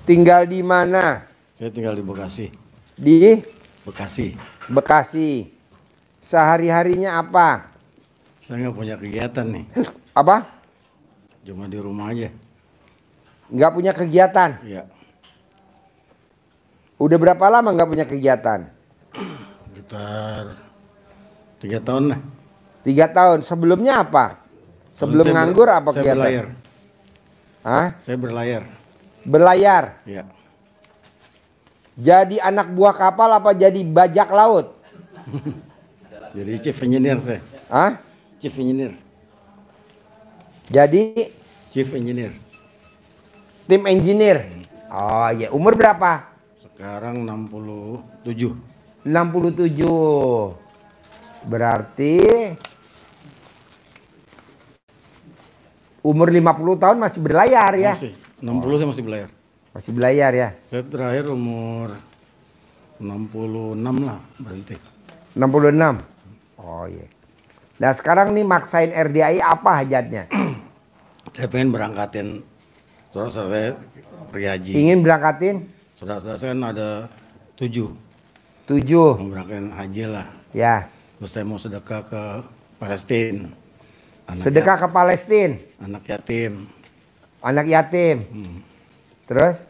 Tinggal di mana? Saya tinggal di Bekasi. Di Bekasi. Bekasi. Sehari-harinya apa? Saya nggak punya kegiatan nih. Apa? Cuma di rumah aja. Nggak punya kegiatan? Iya. Udah berapa lama nggak punya kegiatan? Sekitar 3 tahun lah. 3 tahun. Sebelumnya apa? Sebelum nganggur apa saya kegiatan? berlayar. Hah? Saya berlayar. Berlayar. Iya. Jadi anak buah kapal apa jadi bajak laut? Jadi chief engineer saya. Hah? Chief engineer. Jadi Chief engineer. tim engineer. Oh ya, umur berapa? Sekarang 67. 67. Berarti umur 50 tahun masih berlayar ya? Masih. 60 saya masih berlayar. Masih berlayar ya? Saya terakhir umur 66 lah berhenti. 66. Oh iya. Nah sekarang nih maksain RDI apa hajatnya? Saya pengen berangkatin saudara saya pergi haji. Ingin berangkatin? Saudara-saudara saya kan ada 7. 7. Mau berangkatin haji lah. Ya. Terus saya mau sedekah ke Palestina. Sedekah ke Palestina. Anak yatim. Anak yatim. Terus?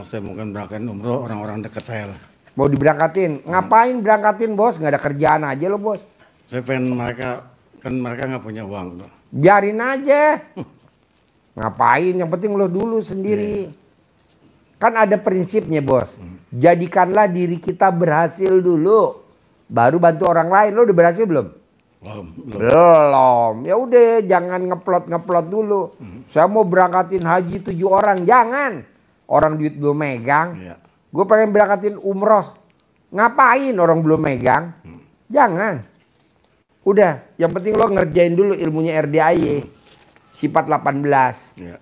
Saya mungkin berangkatin umroh orang-orang dekat saya lah. Mau diberangkatin? Ngapain berangkatin bos? Nggak ada kerjaan aja lo bos. Saya pengen mereka nggak punya uang tuh. Biarin aja. Ngapain? Yang penting lo dulu sendiri. Kan ada prinsipnya bos. Jadikanlah diri kita berhasil dulu. Baru bantu orang lain. Lo udah berhasil belum? Belum. Ya udah jangan ngeplot dulu. Saya mau berangkatin haji 7 orang. Jangan. Orang duit belum megang. Iya. Gue pengen berangkatin umroh. Ngapain orang belum megang? Jangan. Udah, yang penting lo ngerjain dulu ilmunya RDIY. Sifat 18. Iya.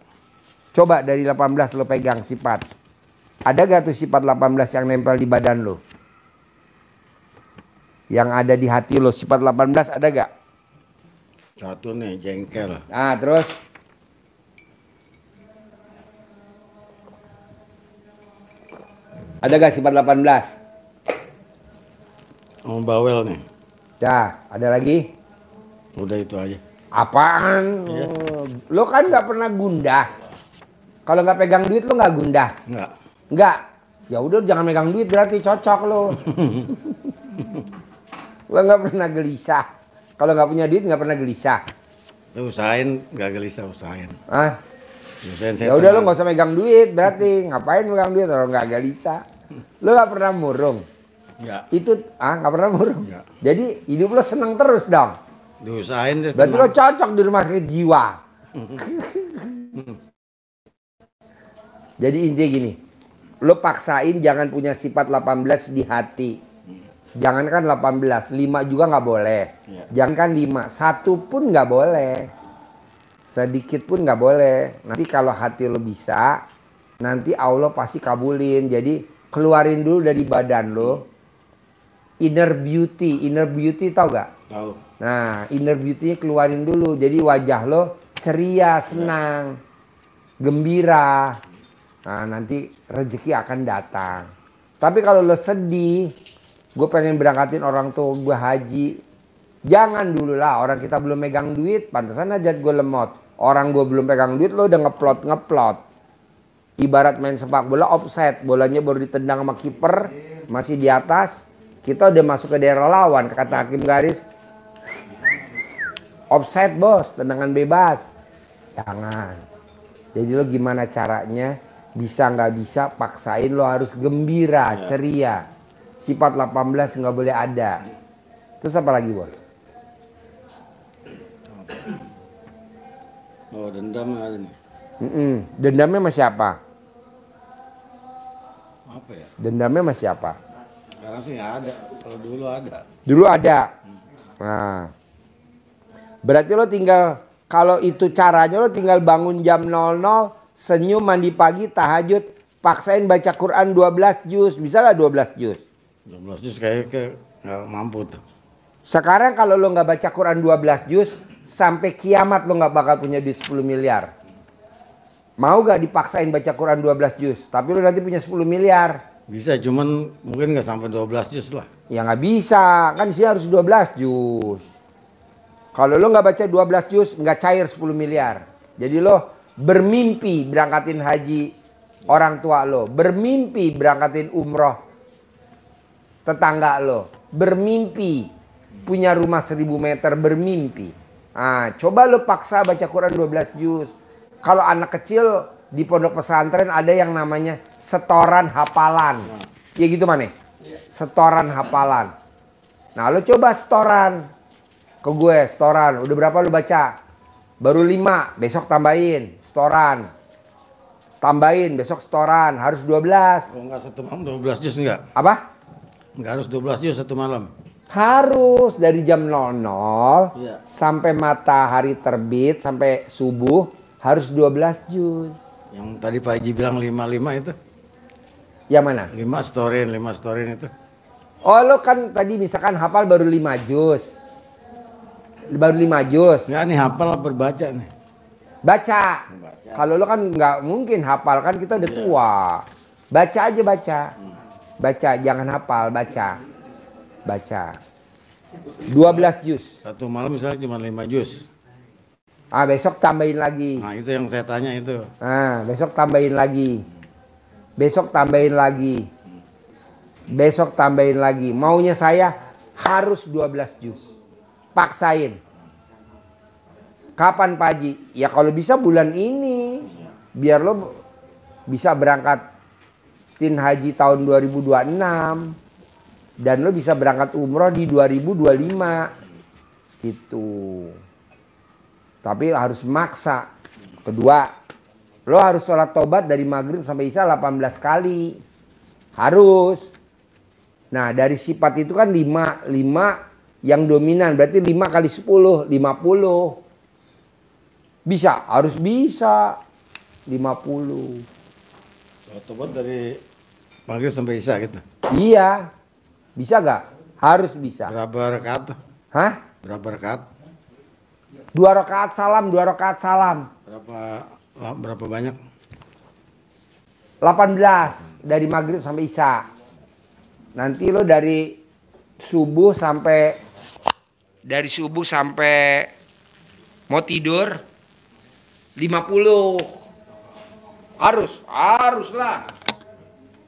Coba dari 18 lo pegang sifat. Ada gak tuh sifat 18 yang nempel di badan lo? Yang ada di hati lo, sifat 18 ada gak? Satu nih, jengkel. Nah, terus? Ada gak sifat 18? Bawel nih. Dah, ada lagi? Udah itu aja. Apaan? Iya. Lo kan gak pernah gundah. Kalau gak pegang duit lo gak gundah? Enggak. Enggak. Ya udah jangan megang duit berarti cocok lo. Lo nggak pernah gelisah. Kalau nggak punya duit nggak pernah gelisah. Saya usahain nggak gelisah, usahain. Ah? Usahain saya Ya udah lo tenang. nggak usah megang duit berarti. Ngapain megang duit kalau nggak gelisah? Lo nggak pernah murung. Enggak. Itu nggak pernah murung. Enggak. Jadi hidup lo seneng terus dong. Diusahain saya Berarti lo tenang. cocok di rumah sakit jiwa. Jadi intinya gini. Lo paksain jangan punya sifat 18 di hati. Jangankan 18, 5 juga nggak boleh. Ya. Jangankan 5, 1 pun nggak boleh. Sedikit pun nggak boleh. Nanti kalau hati lo bisa, nanti Allah pasti kabulin. Jadi keluarin dulu dari badan lo. Inner beauty tau gak? Tahu. Nah, inner beauty-nya keluarin dulu. Jadi wajah lo ceria, senang, gembira. Nah, nanti rezeki akan datang. Tapi kalau lo sedih, gue pengen berangkatin orang tua gue haji. Jangan dulu lah, orang kita belum megang duit, pantesan aja gue lemot. Orang gue belum pegang duit, lo udah ngeplot. Ibarat main sepak bola offside, bolanya baru ditendang sama kiper, masih di atas. Kita udah masuk ke daerah lawan, kata hakim garis. Offside bos, tendangan bebas. Jangan. Jadi lo gimana caranya? Bisa nggak bisa, paksain lo harus gembira, ceria. Sifat 18 nggak boleh ada. Terus apa lagi bos? Oh, dendam ada nih. Dendamnya sama siapa? Apa ya? Dendamnya sama siapa? Sekarang sih nggak ada. Kalau dulu ada. Dulu ada. Nah, berarti lo tinggal Kalau itu caranya lo tinggal bangun jam 00, senyum, mandi pagi, tahajud, paksain baca Quran 12 juz. Bisa gak 12 juz? 12 juz kayak nggak mampu tuh. Sekarang kalau lo nggak baca Quran 12 juz, sampai kiamat lo nggak bakal punya duit 10 miliar. Mau gak dipaksain baca Quran 12 juz? Tapi lo nanti punya 10 miliar. Bisa, cuman mungkin nggak sampai 12 juz lah. Ya nggak bisa, kan sih harus 12 juz. Kalau lo nggak baca 12 juz, nggak cair 10 miliar. Jadi lo bermimpi berangkatin haji orang tua lo. Bermimpi berangkatin umroh tetangga lo. Bermimpi punya rumah 1000 meter, bermimpi. Nah, coba lo paksa baca Quran 12 juz. Kalau anak kecil di pondok pesantren ada yang namanya setoran hafalan. Ya gitu mana? Setoran hafalan. Nah, lo coba setoran. Ke gue setoran, udah berapa lu baca? Baru 5, besok tambahin setoran. Tambahin besok setoran, harus 12. Kalau nggak satu malam 12 juz nggak? Apa? Nggak harus 12 juz satu malam. Harus dari jam 00 Iya. sampai matahari terbit sampai subuh harus 12 juz. Yang tadi Pak Haji bilang 55 itu. Yang mana? 5 storin itu. Oh, lo kan tadi misalkan hafal baru 5 juz. Baru 5 juz. Nggak nih hafal apa baca nih? Baca. Kalau lo kan nggak mungkin hafal, kan kita udah tua. Baca aja baca. Baca, jangan hafal, baca. Baca. 12 juz. Satu malam misalnya cuma 5 juz. Ah, besok tambahin lagi. Nah itu yang saya tanya itu. Ah, besok tambahin lagi. Besok tambahin lagi. Besok tambahin lagi. Maunya saya harus 12 juz. Paksain. Kapan Pak Haji? Ya kalau bisa bulan ini. Biar lo bisa berangkatin haji tahun 2026. Dan lo bisa berangkat umroh di 2025. Gitu. Tapi harus maksa. Kedua, lo harus sholat tobat dari maghrib sampai isya 18 kali. Harus. Nah dari sifat itu kan 5 yang dominan. Berarti 5 kali 10, 50. Bisa, harus bisa. 50. Sholat tobat dari maghrib sampai isya gitu. Iya. Bisa gak? Harus bisa. Berapa rakaat tuh? Hah? Berapa rakaat? 2 rakaat salam, 2 rakaat salam. Berapa banyak? 18 dari maghrib sampai isya. Nanti lo dari subuh sampai mau tidur 50. Haruslah.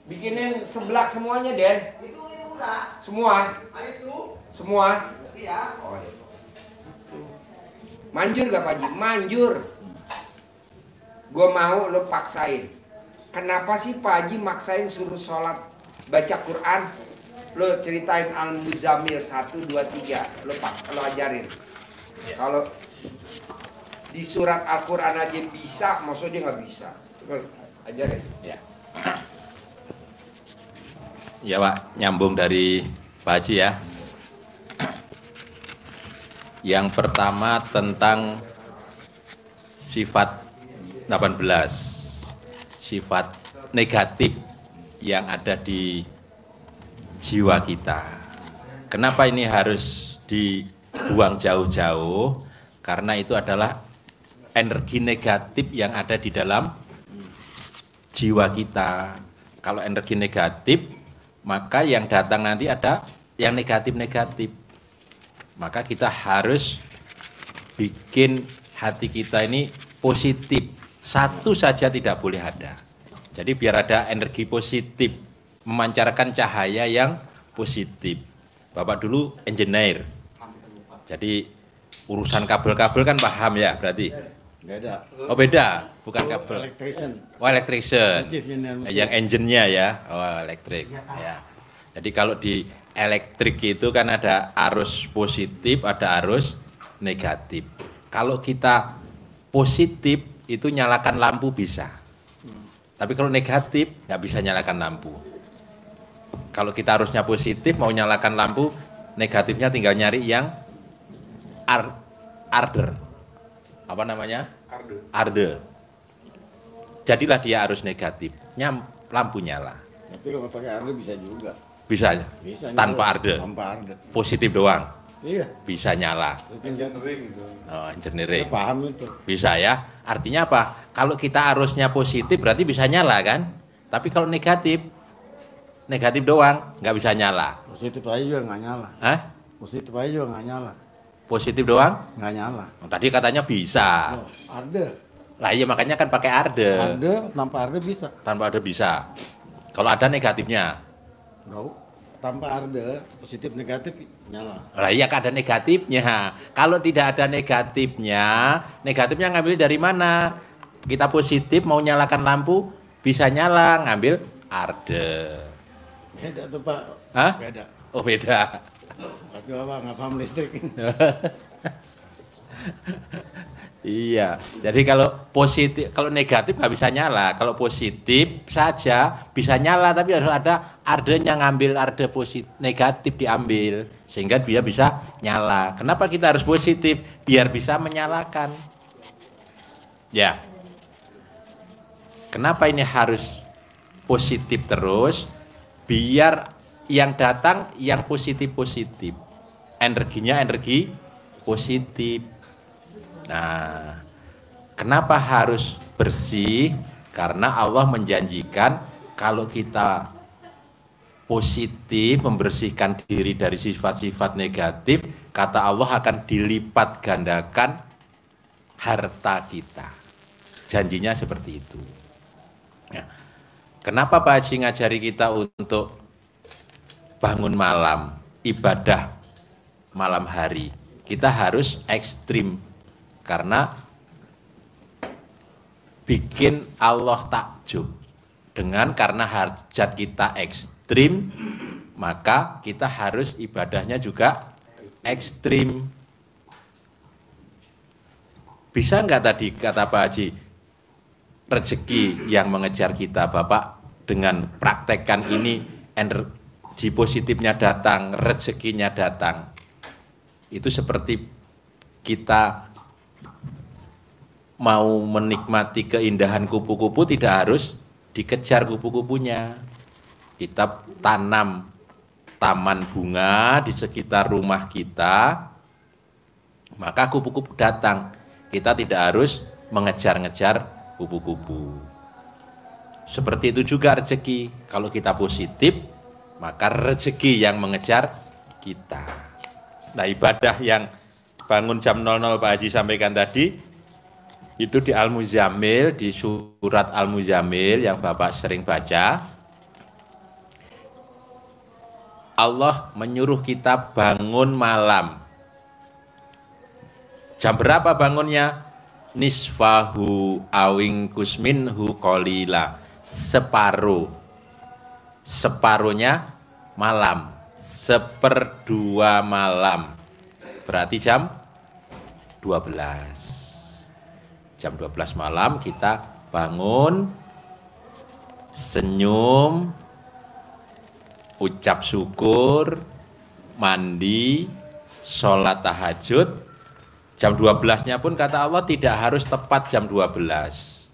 Bikinin seblak semuanya, Den. Itu udah. Semua. Itu. Semua. Iya. Oh, iya. Manjur gak Pak Haji? Manjur. Gue mau lo paksain. Kenapa sih Pak Haji maksain suruh sholat baca Quran? Lo ceritain Al-Muzammil 1, 2, 3. Lo ajarin. Kalau di surat Al-Quran aja bisa, maksudnya nggak bisa. Coba ajarin. Ya. Ya Pak, nyambung dari Pak Haji ya. Yang pertama tentang sifat 18. Sifat negatif yang ada di jiwa kita. Kenapa ini harus dibuang jauh-jauh? Karena itu adalah energi negatif yang ada di dalam jiwa kita. Kalau energi negatif, maka yang datang nanti ada yang negatif-negatif. Maka kita harus bikin hati kita ini positif. Satu saja tidak boleh ada. Jadi biar ada energi positif, memancarkan cahaya yang positif. Bapak dulu engineer. Jadi urusan kabel-kabel kan paham ya berarti? Beda. Oh beda, bukan kabel. Electrician. Oh electrician. Engineer. Yang engine-nya ya, oh elektrik. Ya. Jadi kalau di elektrik itu kan ada arus positif, ada arus negatif. Kalau kita positif itu nyalakan lampu bisa. Tapi kalau negatif nggak bisa nyalakan lampu. Kalau kita harusnya positif mau nyalakan lampu, negatifnya tinggal nyari yang arder. apa namanya? Arde. Jadilah dia arus negatif. Lampu nyala. Tapi kalau pakai arde bisa juga. Bisa, Bisa tanpa nyala. arde. Tanpa arde. Positif doang. Iya. Bisa nyala. Engineering itu. Oh, Saya engineering. paham itu. Bisa ya. Artinya apa? Kalau kita arusnya positif berarti bisa nyala kan? Tapi kalau negatif, negatif doang nggak bisa nyala. Positif aja juga nggak nyala. Hah? Positif aja juga nggak nyala. Positif doang? Nggak nyala. Tadi katanya bisa. Oh, arde. Lah iya makanya kan pakai arde. Arde, tanpa arde bisa. Tanpa arde bisa. Kalau ada negatifnya. Enggak. Tanpa arde, positif negatif nyala. Lah iya kan ada negatifnya. Kalau tidak ada negatifnya, negatifnya ngambil dari mana? Kita positif mau nyalakan lampu, bisa nyala, ngambil arde. Beda tuh Pak. Hah? Beda. Oh beda. Tapi Bapak nggak paham listrik. Iya, jadi kalau positif, kalau negatif nggak bisa nyala. Kalau positif saja bisa nyala, tapi harus ada ardenya, ngambil arde positif, negatif diambil sehingga dia bisa nyala. Kenapa kita harus positif? Biar bisa menyalakan. Ya. Kenapa ini harus positif terus? Biar yang datang yang positif-positif. Energinya energi positif. Nah, kenapa harus bersih? Karena Allah menjanjikan kalau kita positif membersihkan diri dari sifat-sifat negatif, kata Allah akan dilipat gandakan harta kita. Janjinya seperti itu. Ya. Kenapa Pak Haji ngajari kita untuk bangun malam, ibadah malam hari? Kita harus ekstrim. Karena bikin Allah takjub dengan karena hajat kita ekstrim, maka kita harus ibadahnya juga ekstrim. Bisa nggak tadi kata Pak Haji, rezeki yang mengejar kita Bapak dengan praktekkan ini, energi positifnya datang, rezekinya datang. Itu seperti kita mau menikmati keindahan kupu-kupu tidak harus dikejar kupu-kupunya. Kita tanam taman bunga di sekitar rumah kita, maka kupu-kupu datang. Kita tidak harus mengejar-ngejar kupu-kupu. Seperti itu juga rezeki. Kalau kita positif, maka rezeki yang mengejar kita. Nah, ibadah yang bangun jam 00 Pak Haji sampaikan tadi, itu di Al-Muzammil, di surat Al-Muzammil yang Bapak sering baca. Allah menyuruh kita bangun malam. Jam berapa bangunnya? Nisfahu awing kusminhu qalila. Separuh. Separuhnya malam. 1/2 malam. Berarti jam 12. Jam 12 malam kita bangun, senyum, ucap syukur, mandi, sholat tahajud. Jam 12-nya pun kata Allah tidak harus tepat jam 12.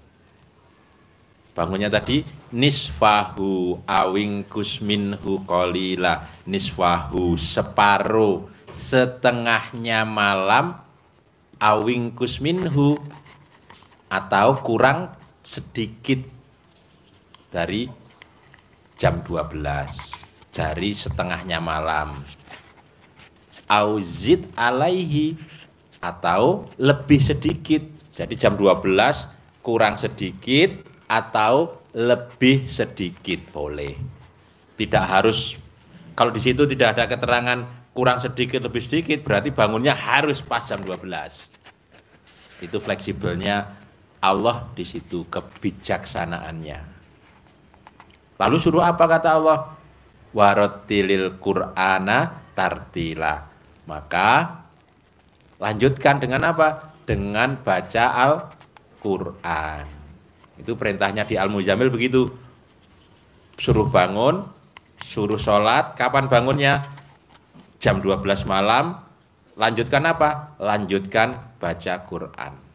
Bangunnya tadi nisfahu awing kusminhu qalila. Nisfahu separuh, setengahnya malam, awing kusminhu atau kurang sedikit dari jam 12, dari setengahnya malam. Auzid alaihi atau lebih sedikit. Jadi jam 12 kurang sedikit atau lebih sedikit boleh. Tidak harus, kalau di situ tidak ada keterangan kurang sedikit lebih sedikit berarti bangunnya harus pas jam 12. Itu fleksibelnya Allah di situ, kebijaksanaannya. Lalu suruh apa kata Allah? Warotilil Qur'ana tartila. Maka lanjutkan dengan apa? Dengan baca Al-Qur'an. Itu perintahnya di Al-Muzammil begitu. Suruh bangun, suruh sholat. Kapan bangunnya? Jam 12 malam. Lanjutkan apa? Lanjutkan baca Qur'an.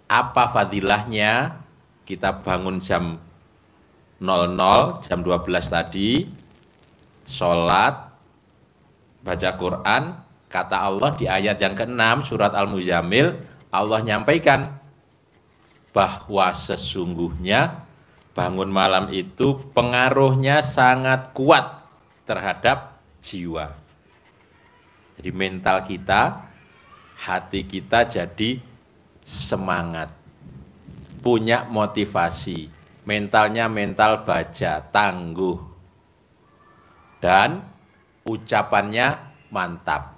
Apa fadilahnya kita bangun jam 00, jam 12 tadi, sholat, baca Quran, kata Allah di ayat yang ke-6 surat Al-Muzammil, Allah nyampaikan bahwa sesungguhnya bangun malam itu pengaruhnya sangat kuat terhadap jiwa. Jadi mental kita, hati kita jadi semangat, punya motivasi, mentalnya mental baja, tangguh, dan ucapannya mantap.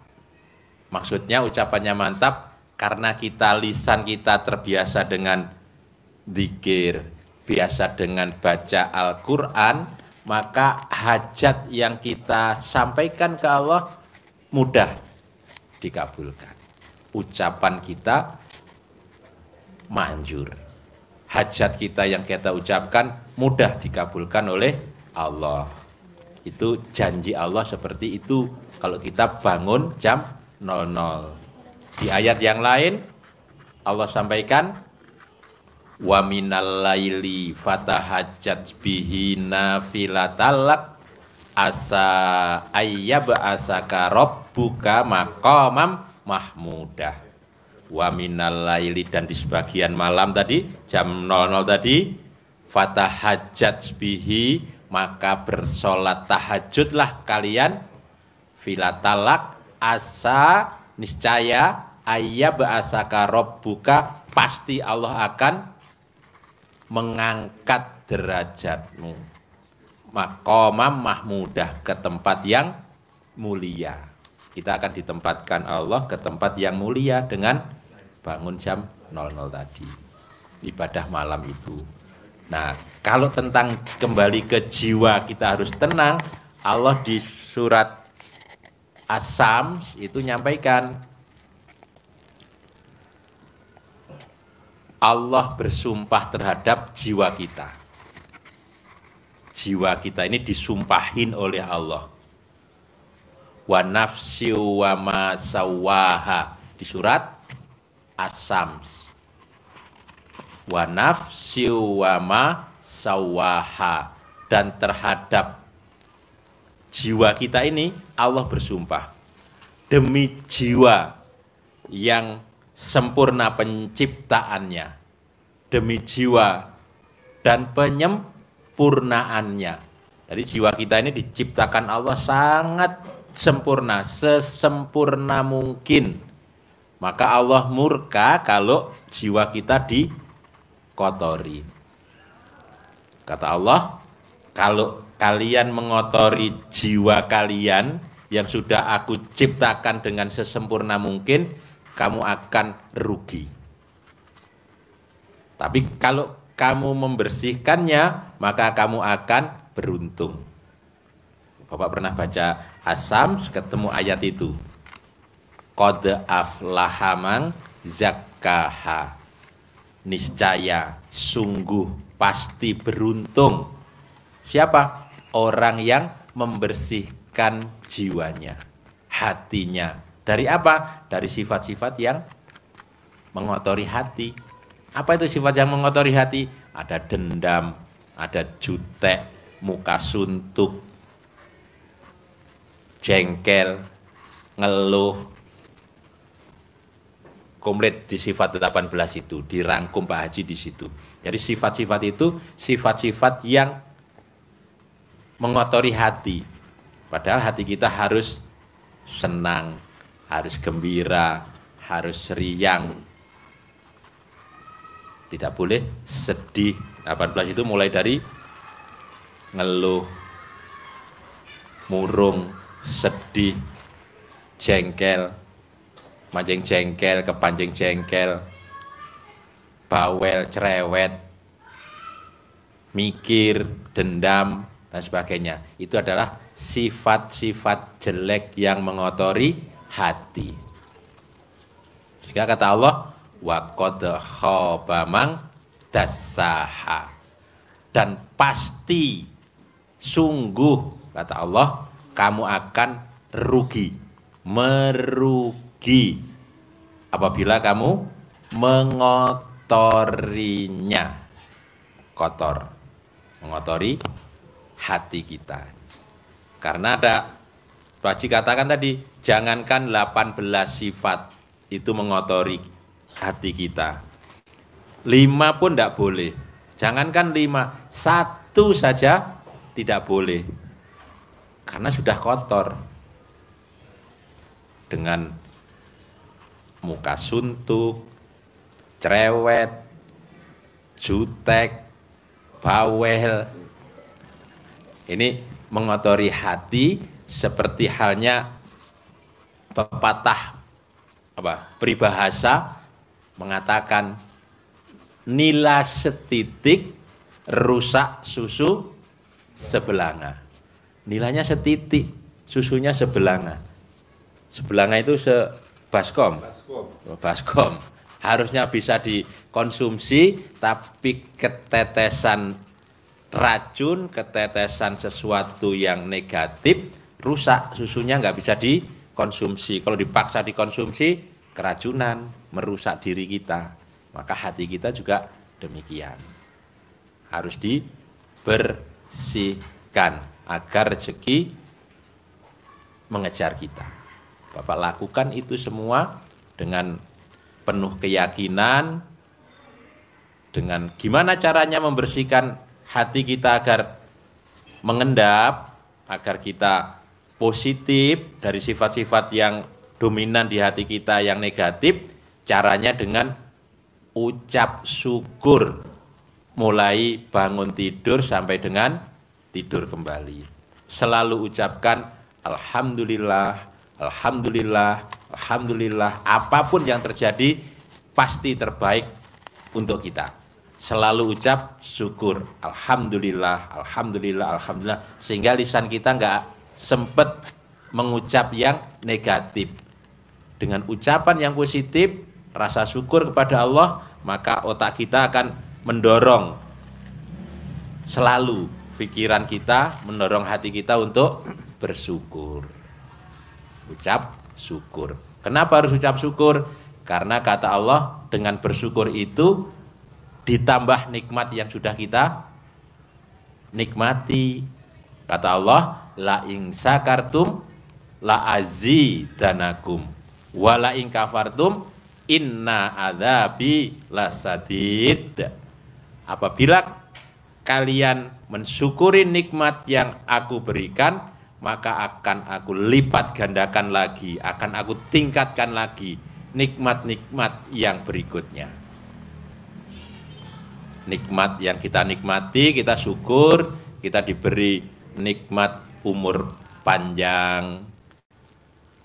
Maksudnya ucapannya mantap karena lisan kita terbiasa dengan zikir, biasa dengan baca Al-Quran, maka hajat yang kita sampaikan ke Allah mudah dikabulkan. Ucapan kita manjur. Hajat kita yang kita ucapkan mudah dikabulkan oleh Allah. Itu janji Allah seperti itu kalau kita bangun jam 00. Di ayat yang lain Allah sampaikan wa minal laili fatahajjat bihi nafilatalak asa ayyab'asaka rabbuka maqamam mahmudah. Wa minal laili, dan di sebagian malam tadi jam 00 tadi, fatahajjat bihi, maka bersolat tahajudlah kalian, filatalak asa, niscaya ayyab'asaka rabbuka, pasti Allah akan mengangkat derajatmu, maqamam mahmudah, ke tempat yang mulia. Kita akan ditempatkan Allah ke tempat yang mulia dengan bangun jam 00 tadi, ibadah malam itu. Nah, kalau tentang kembali ke jiwa kita harus tenang, Allah di surat As-Sams itu nyampaikan, Allah bersumpah terhadap jiwa kita. Jiwa kita ini disumpahin oleh Allah. Wa nafsi wa ma sawaha, di surat As-Sams. Wa nafsi wa ma sawaha, dan terhadap jiwa kita ini Allah bersumpah, demi jiwa yang sempurna penciptaannya, demi jiwa dan penyempurnaannya. Jadi jiwa kita ini diciptakan Allah sangat sempurna, sesempurna mungkin. Maka Allah murka kalau jiwa kita dikotori. Kata Allah, kalau kalian mengotori jiwa kalian yang sudah aku ciptakan dengan sesempurna mungkin, kamu akan rugi. Tapi kalau kamu membersihkannya, maka kamu akan beruntung. Bapak pernah baca As-Sams, ketemu ayat itu. Qad aflaha man zakkaha, niscaya sungguh pasti beruntung. Siapa? Orang yang membersihkan jiwanya, hatinya. Dari apa? Dari sifat-sifat yang mengotori hati. Apa itu sifat yang mengotori hati? Ada dendam, ada jutek, muka suntuk, jengkel, ngeluh. Komplit di sifat 18 itu, dirangkum Pak Haji di situ. Jadi sifat-sifat itu sifat-sifat yang mengotori hati. Padahal hati kita harus senang, harus gembira, harus riang. Tidak boleh sedih. 18 itu mulai dari ngeluh, murung, sedih, jengkel, mancing jengkel, kepancing jengkel, bawel, cerewet, mikir, dendam, dan sebagainya. Itu adalah sifat-sifat jelek yang mengotori hati. Sehingga kata Allah, wa qad khaba man dassaha, dan pasti sungguh kata Allah kamu akan rugi, merugi apabila kamu mengotori mengotorinya. Kotor. Mengotori hati kita. Karena ada, Pak Haji katakan tadi, jangankan 18 sifat itu mengotori hati kita. 5 pun tidak boleh. Jangankan 5, 1 saja tidak boleh. Karena sudah kotor. Dengan muka suntuk, cerewet, jutek, bawel. Ini mengotori hati seperti halnya pepatah peribahasa mengatakan nila setitik rusak susu sebelanga. Nilainya setitik, susunya sebelanga. Sebelanga itu sebaskom. Baskom. Harusnya bisa dikonsumsi, tapi ketetesan racun, ketetesan sesuatu yang negatif, rusak, susunya nggak bisa dikonsumsi. Kalau dipaksa dikonsumsi, keracunan, merusak diri kita. Maka hati kita juga demikian. Harus dibersihkan agar rezeki mengejar kita. Bapak lakukan itu semua dengan penuh keyakinan, dengan gimana caranya membersihkan hati kita agar mengendap, agar kita positif dari sifat-sifat yang dominan di hati kita yang negatif. Caranya dengan ucap syukur mulai bangun tidur sampai dengan tidur kembali. Selalu ucapkan alhamdulillah, alhamdulillah, alhamdulillah. Apapun yang terjadi pasti terbaik untuk kita. Selalu ucap syukur, alhamdulillah, alhamdulillah, alhamdulillah. Sehingga lisan kita nggak sempat mengucap yang negatif. Dengan ucapan yang positif, rasa syukur kepada Allah, maka otak kita akan mendorong selalu pikiran kita, mendorong hati kita untuk bersyukur. Ucap syukur. Kenapa harus ucap syukur? Karena kata Allah, dengan bersyukur itu ditambah nikmat yang sudah kita nikmati. Kata Allah, la in sakartum la azidanakum wa la in kafartum inna adzabi lasadid. Apabila kalian mensyukuri nikmat yang aku berikan, maka akan aku lipat gandakan lagi, akan aku tingkatkan lagi nikmat-nikmat yang berikutnya. Nikmat yang kita nikmati, kita syukur, kita diberi nikmat umur panjang,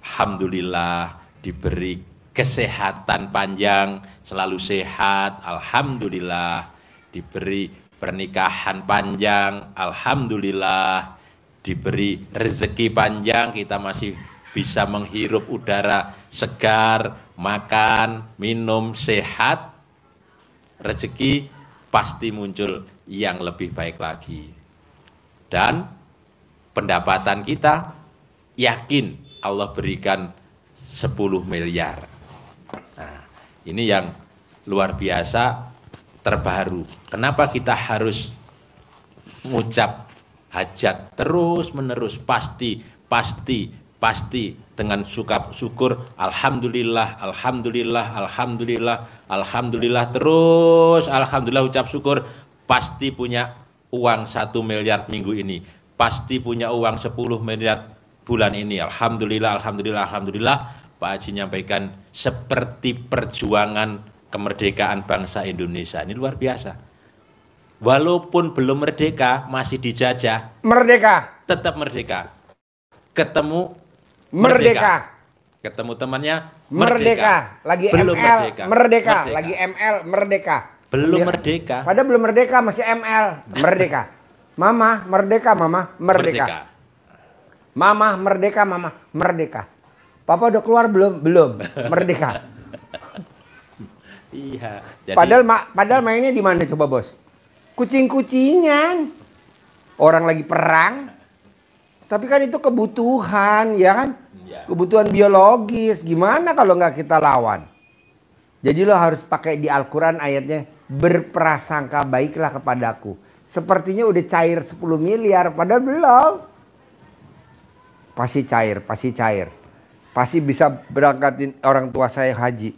alhamdulillah, diberi kesehatan panjang, selalu sehat, alhamdulillah, diberi pernikahan panjang, alhamdulillah, diberi rezeki panjang, kita masih bisa menghirup udara segar, makan, minum, sehat, rezeki pasti muncul yang lebih baik lagi. Dan pendapatan kita yakin Allah berikan 10 miliar. Nah, ini yang luar biasa terbaru. Kenapa kita harus mengucap hajat terus menerus, pasti dengan syukur, alhamdulillah, alhamdulillah, alhamdulillah, alhamdulillah, terus alhamdulillah, ucap syukur, pasti punya uang 1 miliar minggu ini, pasti punya uang 10 miliar bulan ini, alhamdulillah, alhamdulillah, alhamdulillah. Pak Haji nyampaikan seperti perjuangan kemerdekaan bangsa Indonesia, ini luar biasa. Walaupun belum merdeka, masih dijajah, Merdeka. tetap merdeka. Ketemu Merdeka. ketemu temannya Merdeka. Lagi belum ML. merdeka. Merdeka. Lagi ML. Merdeka. Belum Dia- merdeka. Padahal belum merdeka, masih ML. Merdeka. Mama, merdeka, mama, merdeka. Mama, merdeka, mama, merdeka. Papa udah keluar belum? Belum. Merdeka. Iya. Jadi, Padahal mainnya di mana coba, Bos? Kucing-kucingan. Orang lagi perang. Tapi kan itu kebutuhan, ya kan? ya, Kebutuhan biologis. Gimana kalau nggak kita lawan? Jadi lo harus pakai di Al-Quran ayatnya, berprasangka baiklah kepadaku. Sepertinya udah cair 10 miliar, padahal belum. Pasti cair, pasti cair. Pasti bisa berangkatin orang tua saya haji.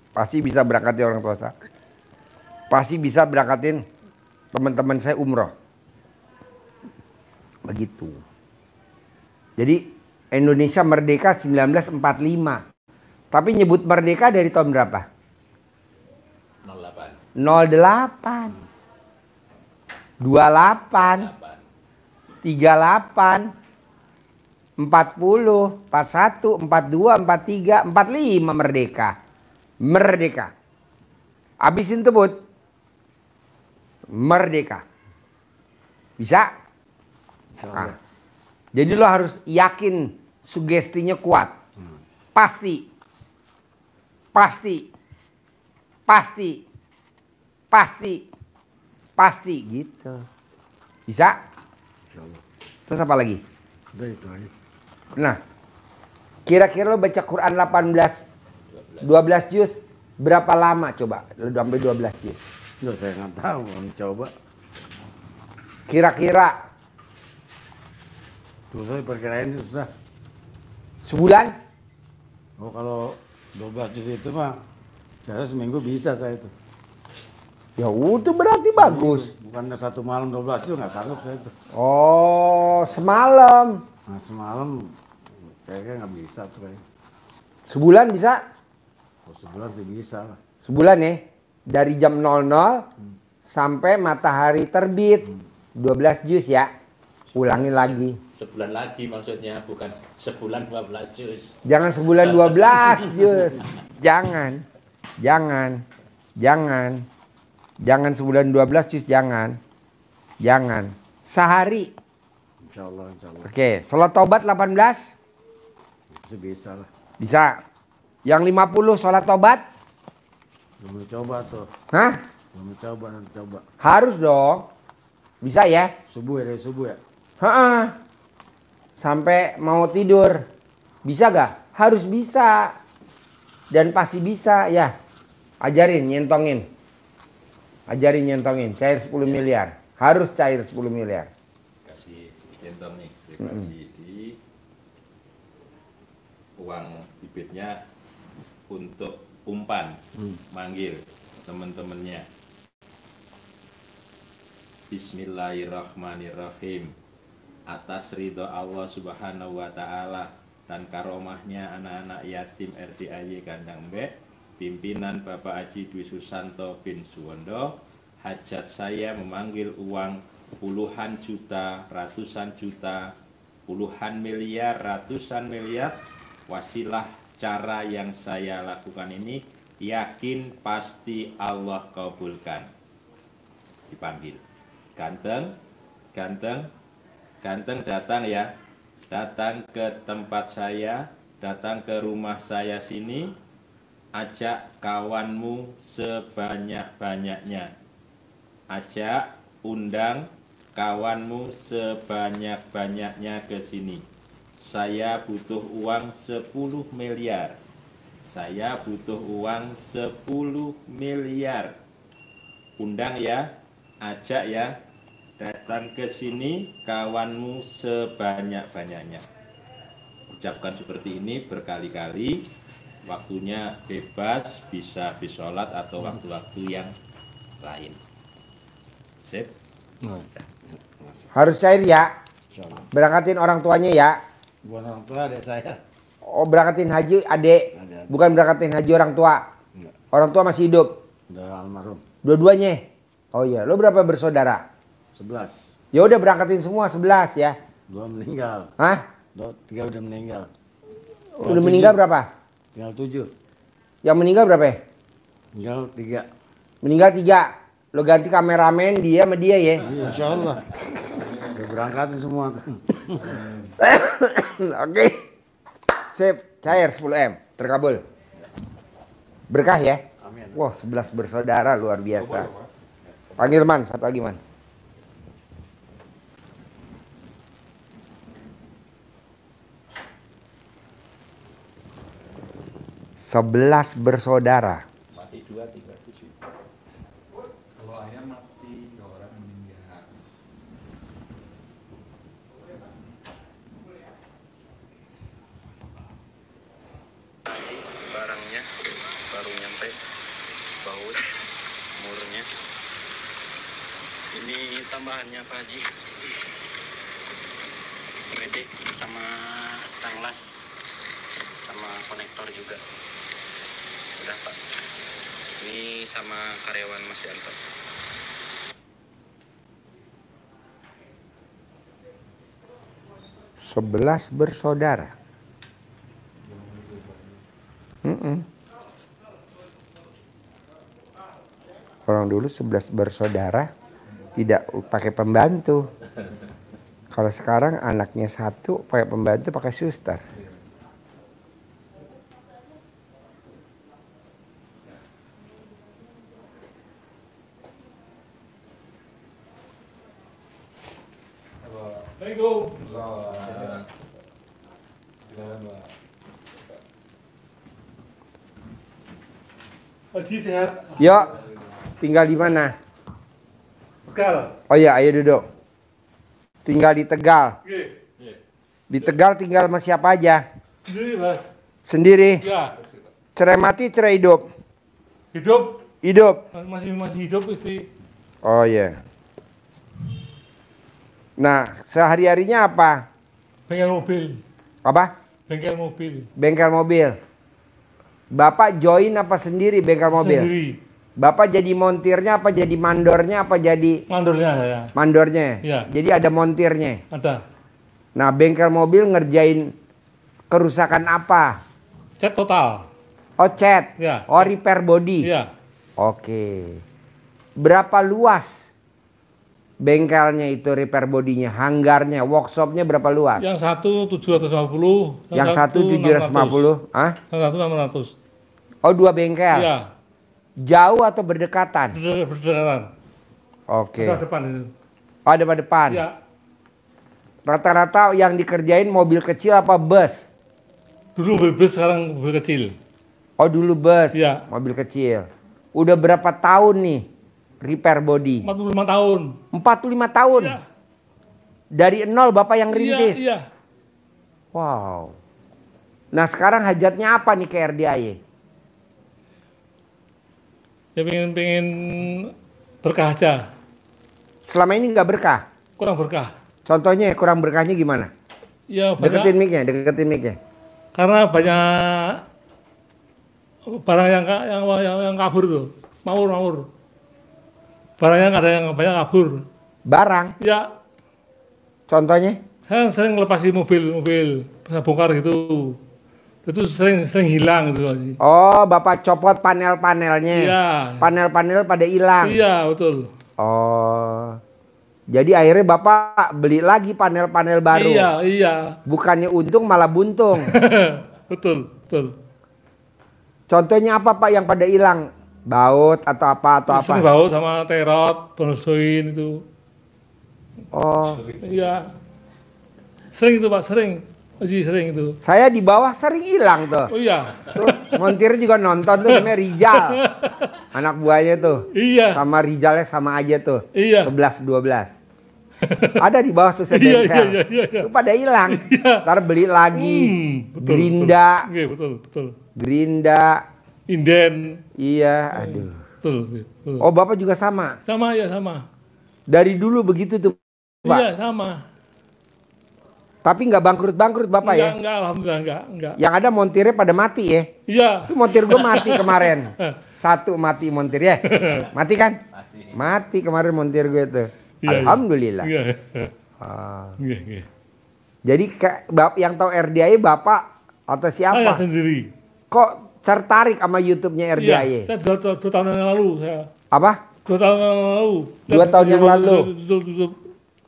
Pasti bisa berangkatin orang tua saya. Pasti bisa berangkatin teman-teman saya umroh. Begitu. Jadi Indonesia merdeka 1945. Tapi nyebut merdeka dari tahun berapa? 08. 08. 28. 38. 40, 41, 42, 43, 45 merdeka. Merdeka. Habisin tebut. Merdeka. Bisa? Nah. Jadi lo harus yakin sugestinya kuat. Pasti. Pasti. Pasti. Pasti. Pasti gitu. Bisa? Terus apa lagi? Udah itu aja. Nah, kira-kira lo baca Quran 12 juz berapa lama coba? Lo sampai 12 juz. Loh, saya nggak tahu, mau coba. Kira-kira Tuh saya perkirain susah. sebulan? Oh kalau 12 juz itu mah, saya seminggu bisa saya itu. Ya udah berarti bagus. Bukannya satu malam 12 juz nggak sanggup saya itu. Oh, semalam. Nah semalam kayaknya nggak bisa tuh kayaknya. Sebulan bisa? Oh, sebulan sih bisa lah. Sebulan ya. Dari jam 00 sampai matahari terbit. 12 juz ya. Ulangin lagi. Sebulan lagi maksudnya, bukan sebulan 12 juz. Jangan sebulan 12 juz. Jangan. Jangan. Jangan. Jangan sebulan 12 juz, jangan. Jangan. Sehari. Insya Allah, insya Allah. Oke, sholat taubat 18? Sih bisa lah. Bisa. Yang 50 sholat taubat? Belum coba tuh. Hah? Belum coba, nanti coba. Harus dong. Bisa ya? Subuh ya, dari subuh ya. Heeh. Sampai mau tidur. Bisa gak? Harus bisa. Dan pasti bisa ya. Ajarin, nyentongin. Ajarin nyentongin. Cair 10 miliar. Harus cair 10 miliar. Kasih centong nih, dikasih di uang bibitnya untuk umpan, manggil teman-temannya. Bismillahirrahmanirrahim. Atas ridho Allah Subhanahu wa Ta'ala dan karomahnya anak-anak yatim RDAY Kandang Mbek, pimpinan Bapak Haji Dwi Susanto bin Suwondo, hajat saya memanggil uang puluhan juta, ratusan juta, puluhan miliar, ratusan miliar. Wasilah cara yang saya lakukan ini, yakin pasti Allah kabulkan. Dipanggil. Ganteng, ganteng, ganteng datang ya. Datang ke tempat saya, datang ke rumah saya sini. Ajak kawanmu sebanyak-banyaknya. Ajak, undang kawanmu sebanyak-banyaknya ke sini. Saya butuh uang 10 miliar. Saya butuh uang 10 miliar. Undang ya, ajak ya. Datang ke sini kawanmu sebanyak-banyaknya. Ucapkan seperti ini berkali-kali. Waktunya bebas, bisa sholat atau waktu-waktu yang lain. Sip. Harus cair ya. Insya Allah. Berangkatin orang tuanya ya. Bukan orang tua adik saya. Oh, berangkatin haji adik. Adik. Bukan berangkatin haji orang tua. Enggak. Orang tua masih hidup. Udah almarhum. Dua-duanya. Oh iya, lo berapa bersaudara? 11. Ya udah berangkatin semua 11 ya. 2 meninggal. Hah? 3 udah meninggal. Udah meninggal berapa? Tinggal 7. Yang meninggal berapa ya? Tinggal 3. Meninggal 3. Lo ganti kameramen dia sama dia ya. Iya, insya Allah. Saya berangkatin semua. Oke. Sip, cair 10M. Terkabul. Berkah ya. Amin. Wah, 11 bersaudara luar biasa. Panggil Man, satu lagi Man. Sebelas bersaudara. Mati 2, 3, 7. Kalau ayam mati, kalau orang meninggal. Barangnya baru nyampe baut murnya. Ini tambahannya Pak Haji, WD sama stang las sama konektor juga udah Pak. Ini sama karyawan Mas Yanto. Sebelas bersaudara. Orang dulu 11 bersaudara tidak pakai pembantu. Kalau sekarang anaknya satu pakai pembantu, pakai suster. Assalamualaikum. Gimana, Mbak? Haji sehat? Yuk, tinggal di mana? Tegal. Oh iya, ayo duduk. Tinggal di Tegal. Oke. Di Tegal tinggal sama siapa aja? Sendiri, Mas. Sendiri. Ya. Cerai mati, cerai hidup. Hidup? Hidup. Masih hidup istri. Oh iya. Nah, sehari-harinya apa? Bengkel mobil. Apa? Bengkel mobil. Bengkel mobil. Bapak join apa sendiri bengkel mobil? Sendiri. Bapak jadi montirnya apa jadi mandornya apa jadi Mandornya saya. mandornya? Iya. Jadi ada montirnya. Ada. Nah, bengkel mobil ngerjain kerusakan apa? Cat total. Oh, cat. Iya. Oh, repair body. Iya. Oke. Berapa luas bengkelnya itu repair bodinya, hanggarnya, workshopnya berapa luas? Yang satu 750. Yang satu 750. Ah? Yang satu 600. Oh, dua bengkel. Iya. Jauh atau berdekatan? Berdekatan. Oke. Ada depan itu. Oh, ada depan. Iya. Rata-rata yang dikerjain mobil kecil apa bus? Dulu mobil bus, sekarang mobil kecil. Oh, dulu bus. Iya. Mobil kecil. Udah berapa tahun nih repair body? 45 tahun. 45 tahun. Iya. Dari nol Bapak yang rintis. Iya. Wow. Nah, sekarang hajatnya apa nih ke RDAY? Ya pengen berkah aja. Selama ini nggak berkah. Kurang berkah. Contohnya kurang berkahnya gimana? Ya Deketin banyak. mic-nya, deketin mic-nya. Karena banyak barang yang kabur tuh. Mawur. Barangnya nggak ada yang banyak kabur. Barang. Ya, Contohnya? saya sering ngelepasin mobil, saya bongkar gitu. Itu sering hilang gitu. Oh, Bapak copot panel-panelnya. Iya. Panel-panel pada hilang. Iya, betul. Oh. Jadi akhirnya Bapak beli lagi panel-panel baru. Iya. Bukannya untung malah buntung. betul. Contohnya apa Pak yang pada hilang? Baut atau apa Sering baut sama terot, bonsoin itu. Oh. Iya. Sering itu Pak, sering itu. Saya di bawah sering hilang tuh. Oh iya. Tuh, montir juga nonton tuh namanya Rijal. Anak buahnya tuh. Iya. Sama Rijalnya sama aja tuh. Iya. 11 12. Ada di bawah tuh saya bengkel. Iya. Itu pada hilang. Ntar beli lagi. Betul, Gerinda. betul. Gerinda. Inden. Iya, aduh. Betul. Oh, Bapak juga sama. Sama. Dari dulu begitu tuh, Pak. Iya, sama. Tapi nggak bangkrut Bapak ya? Enggak, alhamdulillah enggak. Yang ada montirnya pada mati ya? Iya. Itu montir gue mati kemarin. Satu mati montir ya? Mati kan? Mati kemarin montir gue tuh. Iya, Alhamdulillah. Iya. Ah. Jadi yang tahu RDAY Bapak atau siapa? Saya sendiri. Kok tertarik sama YouTube-nya RDAY? Iya, saya 2 tahun yang lalu saya. Apa? 2 tahun yang lalu. 2 tahun yang lalu. Betul.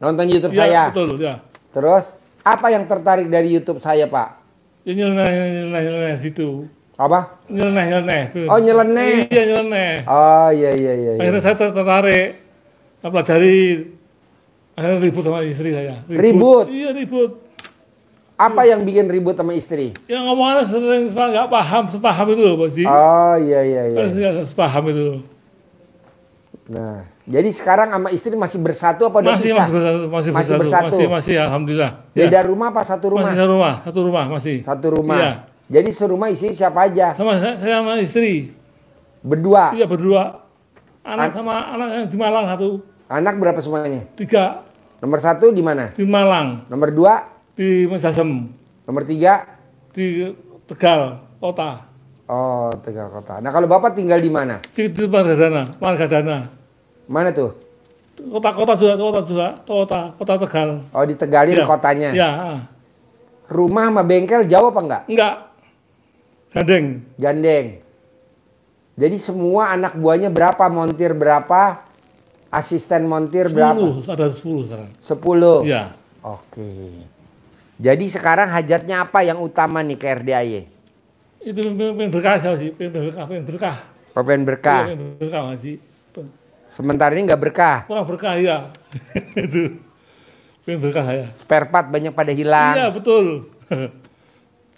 Nonton YouTube Iya, saya. betul, ya. Terus apa yang tertarik dari YouTube saya, Pak? Ya nyeleneh situ. Apa? Nyeleneh. Oh, nyeleneh. Iya, nyeleneh. Oh, iya. Akhirnya saya tertarik. Saya pelajari. Akhirnya ribut sama istri saya. Ribut? Iya, ribut. Apa yang bikin ribut sama istri? Yang ngomongannya sering nggak paham, sepaham itu loh Pak Haji. Oh iya iya iya. Nggak sepaham itu loh. Nah, jadi sekarang sama istri masih bersatu apa udah Masih pisah? masih Masih bersatu. bersatu. Masih alhamdulillah. Beda rumah apa satu rumah? Masih satu rumah masih. Satu rumah. Iya. Jadi serumah isi siapa aja? Sama saya sama istri. Berdua. Iya berdua. Anak sama anak yang di Malang satu. Anak berapa semuanya? 3 Nomor 1 di mana? di Malang, Nomor 2, di Mesasem, nomor 3? di Tegal kota. Oh, Tegal Kota. Nah, kalau Bapak tinggal di mana? Di Margadana. Mana tuh? Kota Tegal. Oh, di Tegalin Iya. kotanya. Ya, Rumah sama bengkel jauh apa enggak? enggak. Gandeng. Gandeng. Jadi semua anak buahnya berapa? Montir berapa? Asisten montir berapa? 10, ada 10 sekarang. 10. Iya. Oke. Jadi sekarang hajatnya apa yang utama nih ke RDAY? Itu pengen berkah sih, pengen berkah. Pengen berkah. Pengen berkah sih. Sementara ini nggak berkah. Kurang berkah ya. Itu. Pengen berkah saya. Spare part banyak pada hilang. Iya, betul.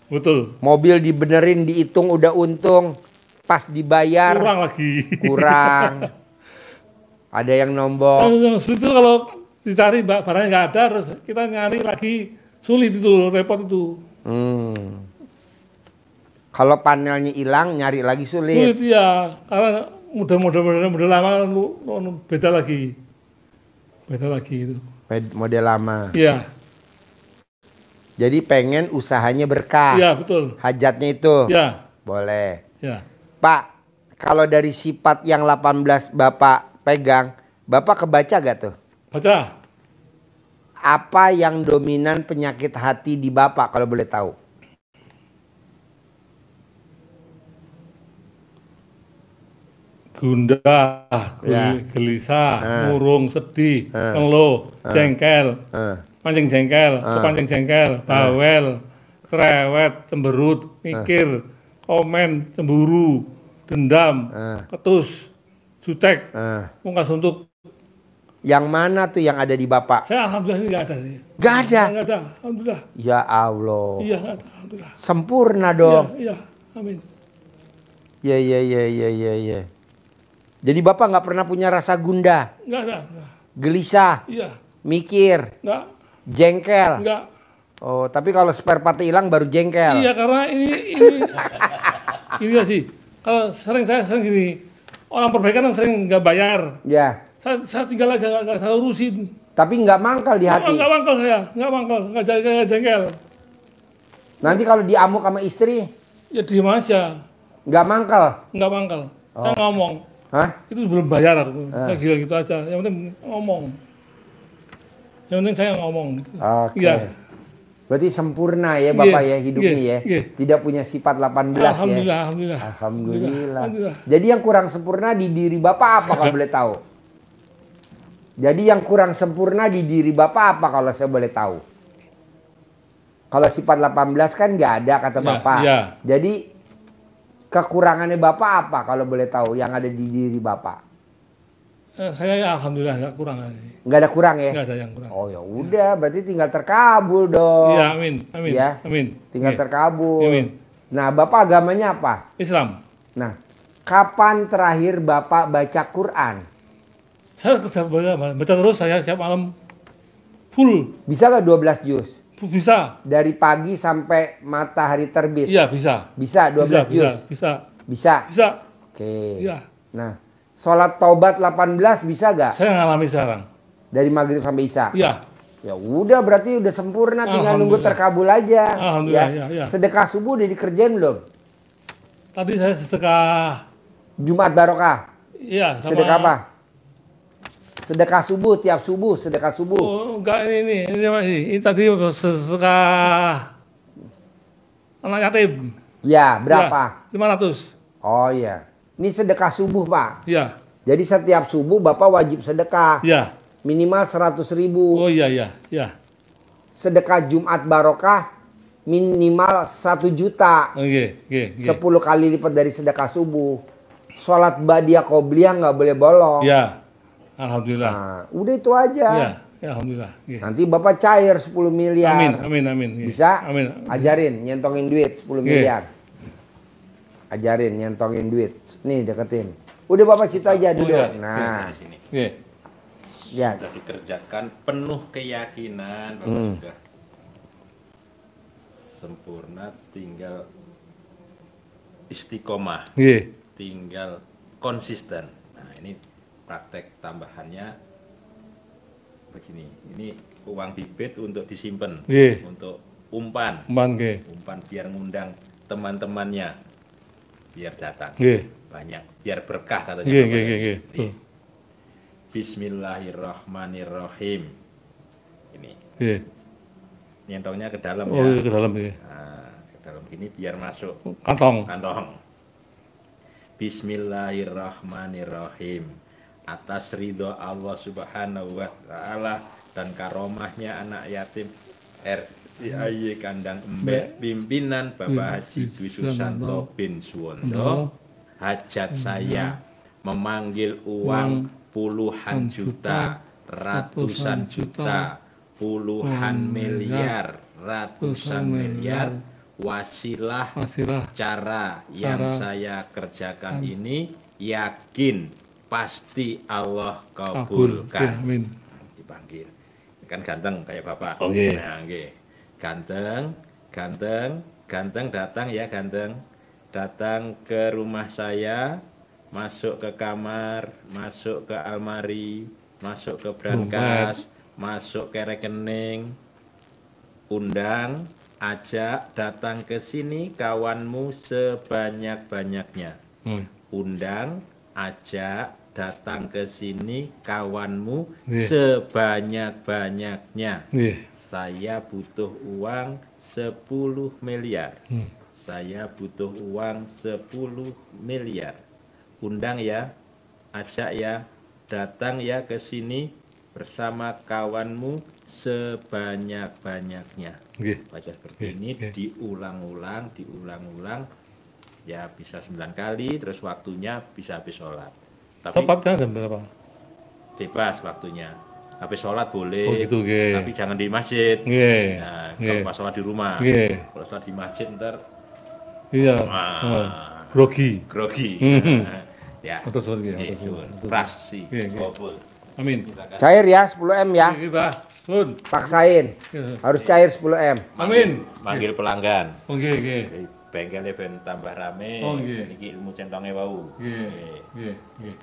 Betul. Mobil dibenerin, dihitung udah untung. Pas dibayar Kurang lagi. kurang. Ada yang nombok. Yang itu kalau dicari barangnya nggak ada, terus kita nyari lagi sulit itu, repot itu. Kalau panelnya hilang, nyari lagi sulit. Sulit ya, karena model lama beda lagi itu. Model lama. Iya, Jadi pengen usahanya berkah. iya betul. Hajatnya itu. Iya, Boleh. iya. Pak, kalau dari sifat yang 18 Bapak pegang, Bapak kebaca gak tuh? Baca. Apa yang dominan penyakit hati di Bapak kalau boleh tahu? Gundah, Ya. gelisah, Ah. murung, sedih, Ah. ngeluh, jengkel, mancing jengkel, kepancing jengkel, bawel, cerewet, cemberut, mikir, komen, cemburu, dendam, ketus, jutek, muka suntuk. Yang mana tuh yang ada di Bapak? Saya alhamdulillah ini nggak ada sih. Gak ada. Nggak ada, alhamdulillah. Ya Allah. Iya nggak ada, alhamdulillah. Sempurna dong. Iya, amin. Ya. Jadi Bapak nggak pernah punya rasa gundah, Nggak ada. gelisah, Iya, mikir, nggak, jengkel. nggak. Oh, tapi kalau spare part hilang baru jengkel. Iya karena ini sih. Kalau saya sering gini, orang perbaikan kan sering nggak bayar. Ya. Saya tinggal aja nggak saya urusin. Tapi nggak mangkal di hati. Nggak mangkal saya, nggak jengkel. Nanti kalau diamuk sama istri, Ya diem aja, nggak mangkal. nggak mangkal. Saya ngomong, Hah? itu belum bayar aku. Saya gila gitu aja. Yang penting ngomong. Yang penting saya ngomong. Gitu. Oke. Iya. Berarti sempurna ya Bapak Iya, ya hidupnya iya, ya. iya. Tidak punya sifat 18 Alhamdulillah, ya. alhamdulillah. Alhamdulillah. Jadi yang kurang sempurna di diri Bapak apa kalau boleh tahu? Jadi yang kurang sempurna di diri Bapak apa kalau saya boleh tahu? Kalau sifat 18 kan nggak ada kata Ya, Bapak. ya. Jadi kekurangannya Bapak apa kalau boleh tahu yang ada di diri Bapak? Saya ya alhamdulillah nggak kurang. Nggak ada kurang ya? Nggak ada yang kurang. Oh ya udah, berarti tinggal terkabul dong. Iya, amin, amin, Ya. amin. Tinggal Iya. terkabul. Amin. Nah, Bapak agamanya apa? Islam. Nah, kapan terakhir Bapak baca Quran? Saya baca terus, saya setiap malam full. Bisa nggak 12 juz? Bisa. Dari pagi sampai matahari terbit? Iya, bisa. Bisa 12 juz? Bisa. Bisa? Bisa. Oke. Iya. Nah, sholat taubat 18 bisa nggak? Saya ngalami sekarang. Dari maghrib sampai isya? Iya. Ya udah, berarti udah sempurna, tinggal nunggu Alhamdulillah. terkabul aja. Alhamdulillah, ya. Sedekah subuh udah dikerjain belum? Tadi saya sedekah. Jumat barokah? Iya. Sama, Sedekah apa? Sedekah subuh, tiap subuh, sedekah subuh. Oh, enggak ini masih. Ini tadi sedekah anak yatim. Ya, berapa? Ya, 500. Oh iya. Ini sedekah subuh, Pak. Iya. Jadi setiap subuh Bapak wajib sedekah. Iya. Minimal 100.000. Oh iya, iya, iya. Sedekah Jumat barokah minimal 1 juta. Oke. 10 kali lipat dari sedekah subuh. Sholat badiah qobliyah nggak boleh bolong. Iya. Alhamdulillah. Nah, udah itu aja. Iya, Ya, alhamdulillah. Nggih. Nanti Bapak cair 10 miliar. Amin. Nggih. Bisa? Amin. Ajarin nyentongin duit 10 Nggih. miliar. Ajarin nyentongin duit. Nih deketin. Udah Bapak situ aja duduk. iya. Nah, Di sini. Nggih. ya. Sudah dikerjakan penuh keyakinan bahwa sudah sempurna, tinggal istiqomah, Nggih. tinggal konsisten. Nah, ini praktek tambahannya begini. Ini uang bibit untuk disimpan, Nggih. untuk umpan, Nggih. umpan biar ngundang teman-temannya, biar datang Nggih. banyak, biar berkah katanya. Nggih, Bapak nggih, tadi. nggih. Nih. Bismillahirrahmanirrahim. Ini Nggih. nyentongnya ke dalam Oh, ya. ke dalam nggih. Nah, ke dalam gini biar masuk Kantong. kantong. Bismillahirrahmanirrahim. Atas ridho Allah Subhanahu wa taala dan karomahnya anak yatim RIAY Kandang Embek pimpinan Bapak Haji Dwi Susanto bin Suwondo, hajat saya memanggil uang puluhan juta, ratusan juta, puluhan miliar, ratusan miliar, wasilah cara yang saya kerjakan ini yakin pasti Allah kabulkan. Amin. Dipanggil. Kan ganteng kayak Bapak. Oke. Nah, nggih. Ganteng datang ya ganteng. Datang ke rumah saya, masuk ke kamar, masuk ke almari, masuk ke brankas, masuk ke rekening, undang, ajak datang ke sini kawanmu sebanyak-banyaknya. Undang, ajak datang ke sini kawanmu Nggih. sebanyak-banyaknya. Nggih. Saya butuh uang 10 miliar. Saya butuh uang 10 miliar. Undang ya, ajak ya, datang ya ke sini bersama kawanmu sebanyak-banyaknya. Nggih. Baca seperti Nggih, ini, nggih. diulang-ulang, ya bisa 9 kali, terus waktunya bisa habis sholat. Tapi Tepatnya jam berapa? bebas waktunya. Habis sholat boleh, Oh, gitu, nggih. tapi jangan di masjid. Nggih. Nah, Nggih. kalau pas sholat di rumah, Nggih. kalau sholat di masjid ntar Iya. Wah. Grogi. grogi. Mhm. Nah, ya, Matur suwun, nggih, Nggih, matur suwun. suwun. Prasi, Nggih, nggih. kabul. Amin. Terima kasih. Cair ya 10M ya. Nggih, Pak. Sun. Paksain. Iya. Harus cair 10M. Amin. Manggil pelanggan. Oh, nggih, nggih. Bengkelnya ben tambah rame. Oh, nggih. Niki ilmu centongnya wau. Nggih. Nggih. Nggih.